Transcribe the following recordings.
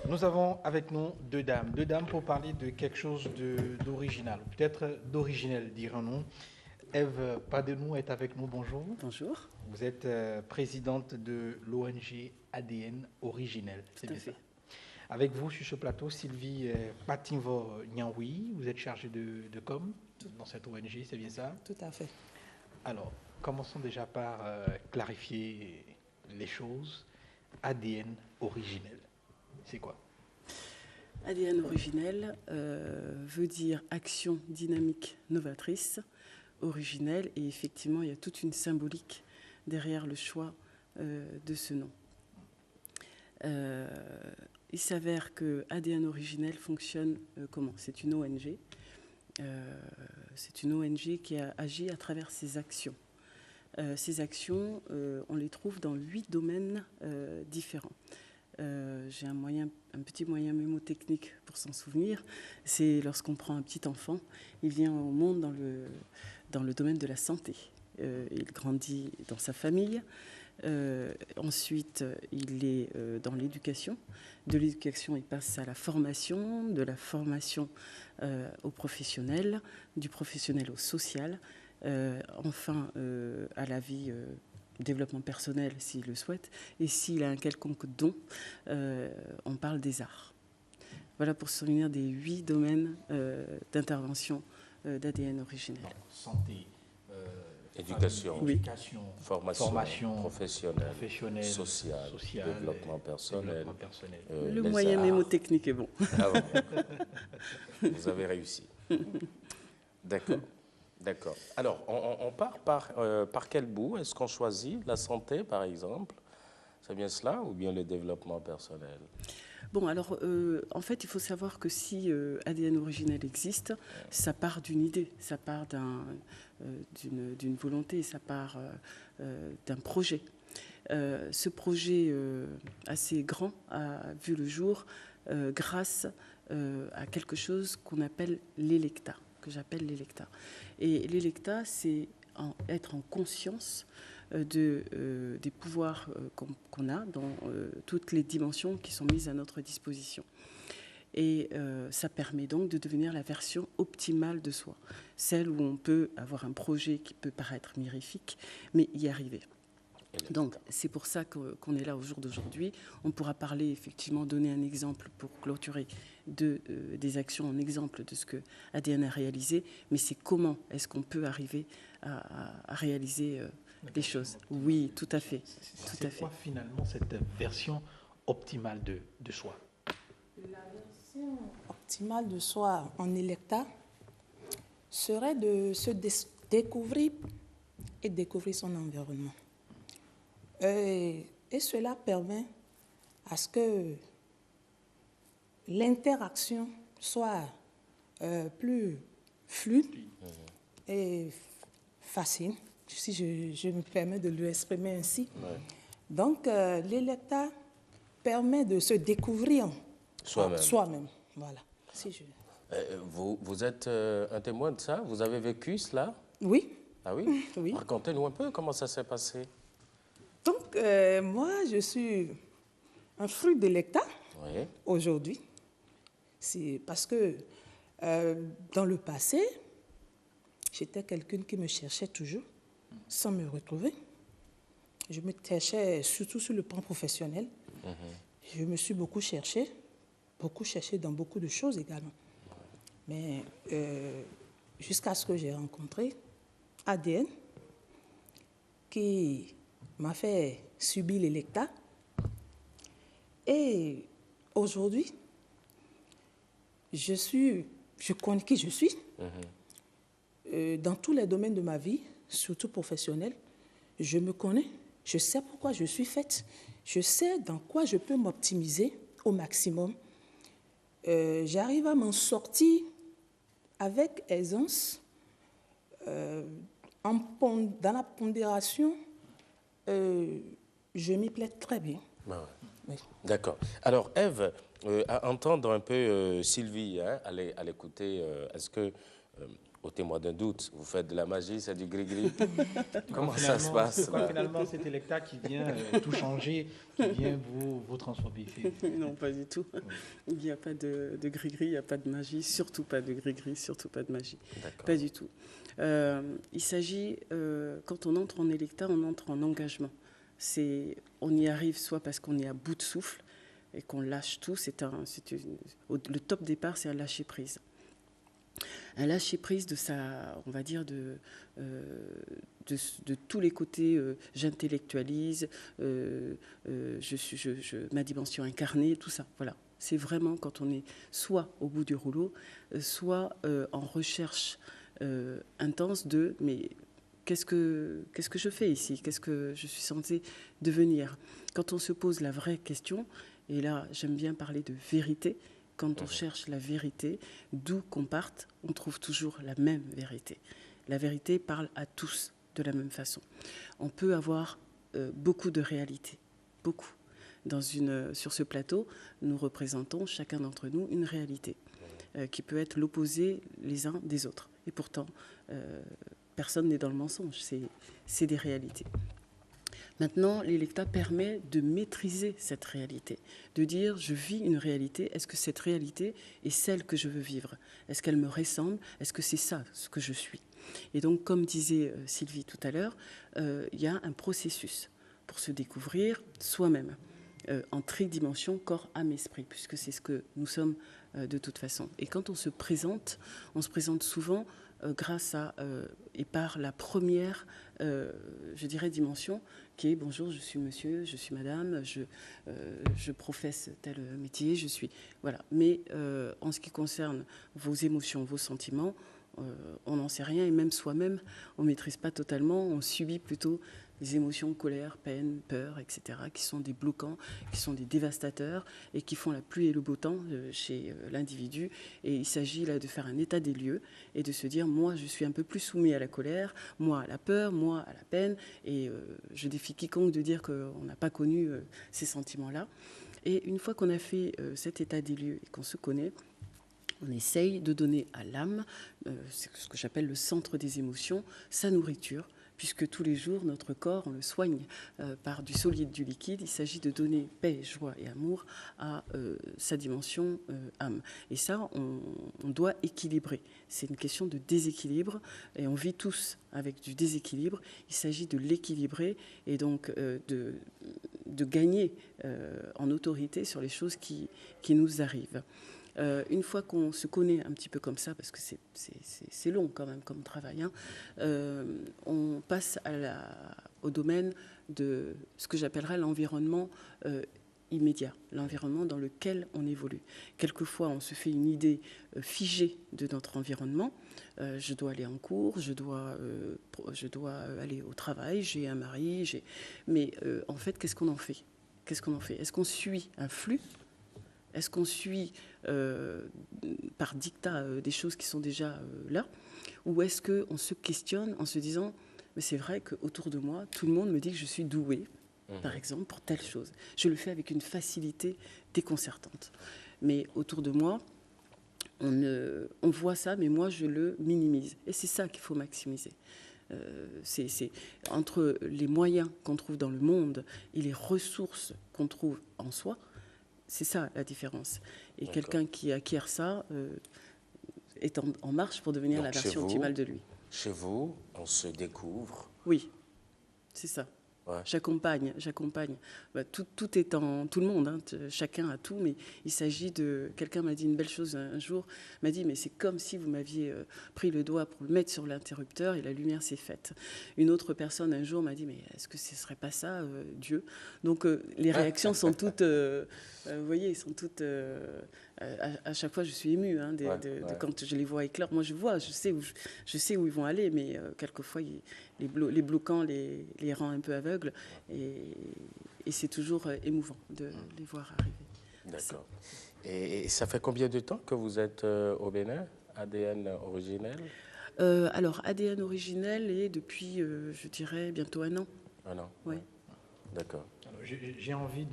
Nous avons avec nous deux dames pour parler de quelque chose d'original, peut-être d'originel, dirons-nous. Ève Padenou est avec nous, bonjour. Bonjour. Vous êtes présidente de l'ONG ADN Originel, c'est bien ça. Avec vous sur ce plateau, Sylvie Patinvor Nyanwi, vous êtes chargée de com dans cette ONG, c'est bien ça? Tout à fait. Alors, commençons déjà par clarifier les choses. ADN Originel, c'est quoi? ADN Originel veut dire action dynamique novatrice, originelle, et effectivement, il y a toute une symbolique derrière le choix de ce nom. Il s'avère que ADN Originel fonctionne comment? C'est une ONG. C'est une ONG qui a agi à travers ses actions. Ces actions, on les trouve dans 8 domaines différents. J'ai un petit moyen mémotechnique pour s'en souvenir. C'est lorsqu'on prend un petit enfant, il vient au monde dans le domaine de la santé. Il grandit dans sa famille. Ensuite, il est dans l'éducation. De l'éducation, il passe à la formation, de la formation au professionnel, du professionnel au social, enfin à la vie développement personnel s'il le souhaite, et s'il a un quelconque don, on parle des arts. Voilà pour se souvenir des 8 domaines d'intervention d'ADN Originel. Donc, santé, éducation, oui. formation professionnelle, sociale, développement personnel. Le moyen mémotechnique est bon. Ah bon. Vous avez réussi. D'accord. D'accord. Alors, on part par quel bout? Est-ce qu'on choisit la santé, par exemple? C'est bien cela, ou bien le développement personnel? Bon, alors, en fait, il faut savoir que si ADN Originel existe, ça part d'une idée, ça part d'une volonté, ça part d'un projet. Ce projet assez grand a vu le jour grâce à quelque chose qu'on appelle l'Electa, que j'appelle l'Electa. Et l'Electa, c'est être en conscience des pouvoirs qu'on a dans toutes les dimensions qui sont mises à notre disposition. Et ça permet donc de devenir la version optimale de soi, celle où on peut avoir un projet qui peut paraître mirifique, mais y arriver. Donc, c'est pour ça qu'on est là au jour d'aujourd'hui. On pourra parler, effectivement, donner un exemple pour clôturer des actions, un exemple de ce que ADN a réalisé, mais c'est comment est-ce qu'on peut arriver à réaliser les choses. Oui, tout à fait. C'est quoi, finalement, cette version optimale de soi? La version optimale de soi en Electa serait de se découvrir et découvrir son environnement. Et cela permet à ce que l'interaction soit plus fluide et facile, si je me permets de l'exprimer ainsi. Ouais. Donc, l'Electa permet de se découvrir soi-même. Voilà. Vous êtes un témoin de ça? Vous avez vécu cela? Oui. Ah oui? Oui. Racontez-nous un peu comment ça s'est passé. Donc, moi, je suis un fruit d'Electa aujourd'hui. C'est parce que dans le passé, j'étais quelqu'un qui me cherchait toujours sans me retrouver. Je me cherchais surtout sur le plan professionnel. Je me suis beaucoup cherché dans beaucoup de choses également. Mais jusqu'à ce que j'ai rencontré ADN qui m'a fait subir l'Electa. Et aujourd'hui, je connais qui je suis. Dans tous les domaines de ma vie, surtout professionnelle, je me connais. Je sais pourquoi je suis faite. Je sais dans quoi je peux m'optimiser au maximum. J'arrive à m'en sortir avec aisance. Dans la pondération, je m'y plais très bien. Ah ouais. Oui. D'accord. Alors, Ève, à entendre un peu Sylvie, à l'écouter, est-ce que ôtez-moi d'un doute, vous faites de la magie, c'est du gris-gris. Comment ça se passe là? Finalement, c'est Electa qui vient tout changer, qui vient vous transformer. Non, pas du tout. Il n'y a pas de gris-gris, il n'y a pas de magie, surtout pas de gris-gris, surtout pas de magie. Pas du tout. Il s'agit, quand on entre en Electa, on entre en engagement. On y arrive soit parce qu'on est à bout de souffle et qu'on lâche tout. Le top départ, c'est un lâcher-prise. Un lâcher-prise de on va dire, de tous les côtés. J'intellectualise, ma dimension incarnée, tout ça. Voilà. C'est vraiment quand on est soit au bout du rouleau, soit en recherche intense de mais qu'est-ce que je fais ici? Qu'est-ce que je suis censée devenir? Quand on se pose la vraie question, et là j'aime bien parler de vérité, quand on cherche la vérité, d'où qu'on parte, on trouve toujours la même vérité. La vérité parle à tous de la même façon. On peut avoir beaucoup de réalités, beaucoup. Sur ce plateau, nous représentons, chacun d'entre nous, une réalité qui peut être l'opposé les uns des autres. Et pourtant, personne n'est dans le mensonge, c'est des réalités. Maintenant, l'Electa permet de maîtriser cette réalité, de dire je vis une réalité, est-ce que cette réalité est celle que je veux vivre? Est-ce qu'elle me ressemble? Est-ce que c'est ça ce que je suis? Et donc, comme disait Sylvie tout à l'heure, il y a un processus pour se découvrir soi-même, en tridimension, corps, âme, esprit, puisque c'est ce que nous sommes de toute façon. Et quand on se présente souvent grâce à et par la première, je dirais, dimension, qui est bonjour, je suis monsieur, je suis madame, je professe tel métier, je suis voilà. Mais en ce qui concerne vos émotions, vos sentiments, on n'en sait rien et même soi-même, on ne maîtrise pas totalement, on subit plutôt les émotions, colère, peine, peur, etc., qui sont des bloquants, qui sont des dévastateurs et qui font la pluie et le beau temps chez l'individu. Et il s'agit là de faire un état des lieux et de se dire, moi, je suis un peu plus soumis à la colère, moi à la peur, moi à la peine, et je défie quiconque de dire qu'on n'a pas connu ces sentiments-là. Et une fois qu'on a fait cet état des lieux et qu'on se connaît, on essaye de donner à l'âme, c'est ce que j'appelle le centre des émotions, sa nourriture, puisque tous les jours, notre corps, on le soigne par du solide, du liquide. Il s'agit de donner paix, joie et amour à sa dimension âme. Et ça, on doit équilibrer. C'est une question de déséquilibre, et on vit tous avec du déséquilibre. Il s'agit de l'équilibrer, et donc de gagner en autorité sur les choses qui nous arrivent. Une fois qu'on se connaît un petit peu comme ça, parce que c'est long quand même comme travail, hein, on passe au domaine de ce que j'appellerais l'environnement immédiat, l'environnement dans lequel on évolue. Quelquefois, on se fait une idée figée de notre environnement. Je dois aller en cours, je dois aller au travail, j'ai un mari, mais en fait, qu'est-ce qu'on en fait? Est-ce qu'on suit un flux? Est-ce qu'on suit par dictat des choses qui sont déjà là? Ou est-ce qu'on se questionne en se disant, mais c'est vrai qu'autour de moi, tout le monde me dit que je suis douée, par exemple, pour telle chose. Je le fais avec une facilité déconcertante. Mais autour de moi, on voit ça, mais moi, je le minimise. Et c'est ça qu'il faut maximiser. C'est entre les moyens qu'on trouve dans le monde et les ressources qu'on trouve en soi, c'est ça la différence. Et d'accord. Quelqu'un qui acquiert ça est en marche pour devenir la version optimale de lui. Chez vous, on se découvre. Oui, c'est ça. Ouais. J'accompagne. Bah, tout est en tout le monde, hein, chacun a tout, mais il s'agit de. Quelqu'un m'a dit une belle chose un jour, m'a dit mais c'est comme si vous m'aviez pris le doigt pour le mettre sur l'interrupteur et la lumière s'est faite. Une autre personne un jour m'a dit mais est-ce que ce serait pas ça Dieu? Donc les réactions sont toutes, vous voyez, sont toutes. À chaque fois, je suis émue de quand je les vois éclore. Moi, je sais où ils vont aller, mais quelquefois, les bloquants les rend un peu aveugles. Et c'est toujours émouvant de les voir arriver. D'accord. Et ça fait combien de temps que vous êtes au Bénin, ADN originel? Alors, ADN originel est depuis, je dirais, bientôt 1 an. 1 an? Oui. D'accord. J'ai envie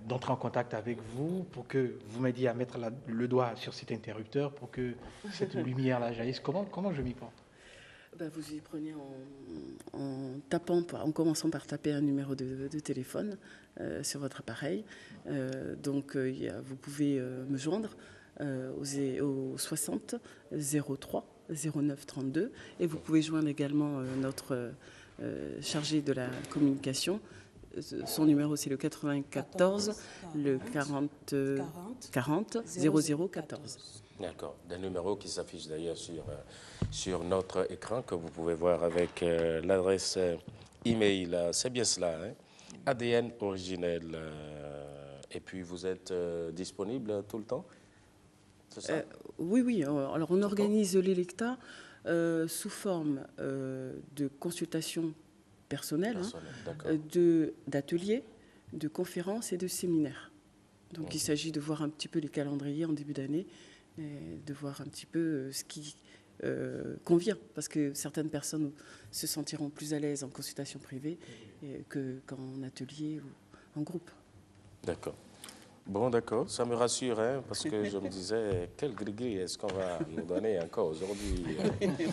d'entrer en contact avec vous pour que vous m'aidiez à mettre le doigt sur cet interrupteur pour que cette lumière-là jaillisse. Comment je m'y prends? Vous y prenez en commençant par taper un numéro de téléphone sur votre appareil. Vous pouvez me joindre au 60 03 09 32 et vous pouvez joindre également notre chargé de la communication. Son numéro, c'est le 94 le 40 00 14. D'accord. Des numéros qui s'affichent d'ailleurs sur notre écran, que vous pouvez voir avec l'adresse email. C'est bien cela, hein? ADN originel. Et puis, vous êtes disponible tout le temps? C'est ça? Oui. Alors, on organise l'Electa sous forme de consultation personnelle, d'ateliers, de conférences et de séminaires. Donc, il s'agit de voir un petit peu les calendriers en début d'année, et de voir un petit peu ce qui convient, parce que certaines personnes se sentiront plus à l'aise en consultation privée qu'en atelier ou en groupe. D'accord. Bon, d'accord, ça me rassure, hein, parce que je me disais, quel gris-gris est-ce qu'on va nous donner encore aujourd'hui?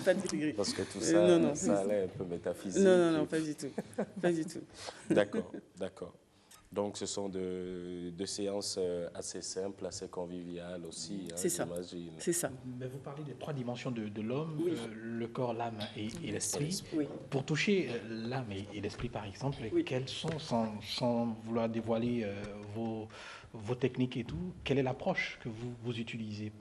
Pas de gris-gris. Parce que tout ça, ça allait un peu métaphysique. Non, pas du tout. Pas du tout. D'accord. Donc, ce sont de séances assez simples, assez conviviales aussi, hein, j'imagine. C'est ça. Mais vous parlez des 3 dimensions de l'homme, le corps, l'âme et l'esprit. Oui. Pour toucher l'âme et l'esprit, par exemple, quelles sont, sans vouloir dévoiler vos techniques et tout, quelle est l'approche que vous utilisez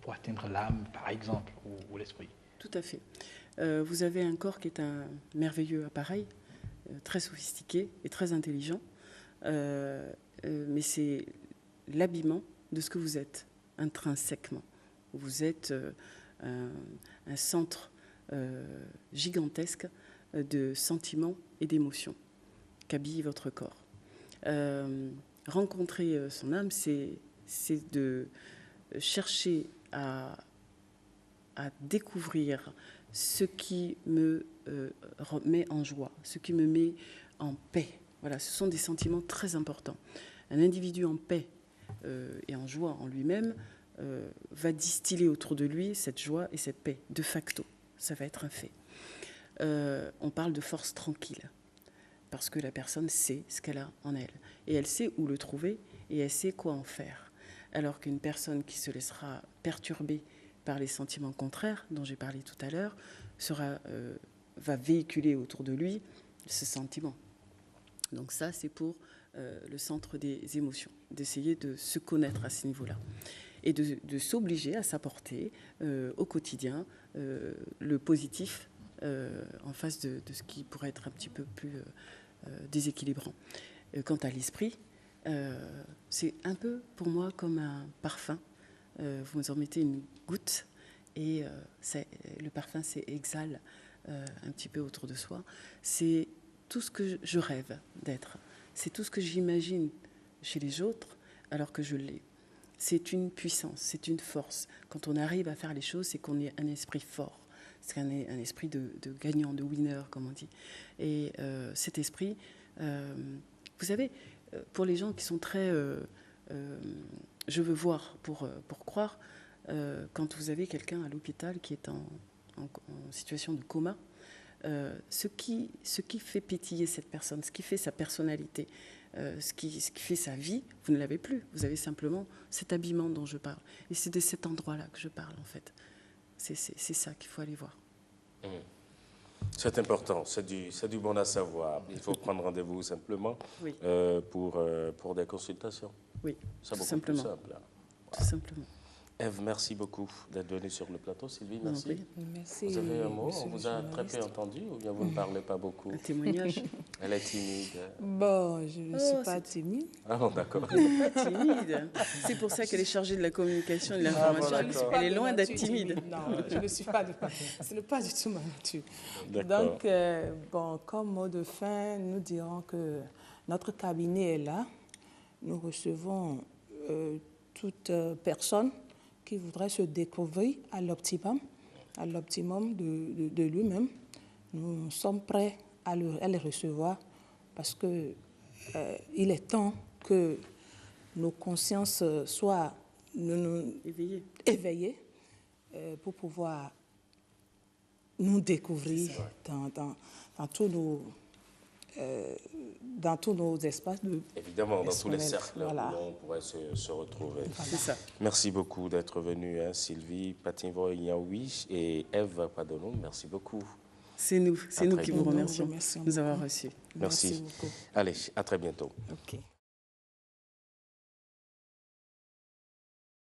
pour atteindre l'âme, par exemple, ou l'esprit? Tout à fait. Vous avez un corps qui est un merveilleux appareil, très sophistiqué et très intelligent. Mais c'est l'habillement de ce que vous êtes intrinsèquement. Vous êtes un centre gigantesque de sentiments et d'émotions qu'habille votre corps. Rencontrer son âme, c'est de chercher à découvrir ce qui me met en joie, ce qui me met en paix. Voilà, ce sont des sentiments très importants. Un individu en paix et en joie en lui-même va distiller autour de lui cette joie et cette paix, de facto. Ça va être un fait. On parle de force tranquille, parce que la personne sait ce qu'elle a en elle. Et elle sait où le trouver, et elle sait quoi en faire. Alors qu'une personne qui se laissera perturber par les sentiments contraires, dont j'ai parlé tout à l'heure, va véhiculer autour de lui ce sentiment. Donc ça, c'est pour le centre des émotions, d'essayer de se connaître à ce niveau-là et de s'obliger à s'apporter au quotidien le positif en face de ce qui pourrait être un petit peu plus déséquilibrant. Quant à l'esprit, c'est un peu pour moi comme un parfum. Vous en mettez une goutte et le parfum exhale un petit peu autour de soi. C'est tout ce que je rêve d'être. C'est tout ce que j'imagine chez les autres alors que je l'ai. C'est une puissance, c'est une force. Quand on arrive à faire les choses, c'est qu'on ait un esprit fort. C'est un esprit de gagnant, de winner, comme on dit. Et cet esprit, vous savez, pour les gens qui sont très... je veux voir pour croire, quand vous avez quelqu'un à l'hôpital qui est en situation de coma, ce qui fait pétiller cette personne, ce qui fait sa personnalité, ce qui fait sa vie, vous ne l'avez plus. Vous avez simplement cet habillement dont je parle. Et c'est de cet endroit-là que je parle, en fait. C'est ça qu'il faut aller voir. C'est important, c'est du bon à savoir. Il faut prendre rendez-vous simplement pour des consultations. Oui, c'est beaucoup simplement. plus simple. Tout simplement. Ève, merci beaucoup d'être venue sur le plateau. Sylvie, merci. Merci. Vous avez un mot? On vous a très peu entendu ou bien vous ne parlez pas beaucoup? Un témoignage. Elle est timide. Bon, je ne suis pas timide. Ah non, d'accord. Elle n'est pas timide. C'est pour ça qu'elle est chargée de la communication et de l'information. Elle est loin d'être timide. Non, je ne suis pas de... Ce n'est pas du tout ma nature. D'accord. Donc, comme mot de fin, nous dirons que notre cabinet est là. Nous recevons toute personne qui voudrait se découvrir à l'optimum de lui-même. Nous sommes prêts à les recevoir parce qu'il est temps que nos consciences soient éveillées pour pouvoir nous découvrir dans tous nos espaces. Évidemment, dans tous les cercles où on pourrait se retrouver. C'est ça. Merci beaucoup d'être venue, Sylvie Patinvo-Niaoui et Ève Padono. Merci beaucoup. C'est nous qui vous remercions de nous avoir reçus. Merci. Beaucoup. Allez, à très bientôt. OK.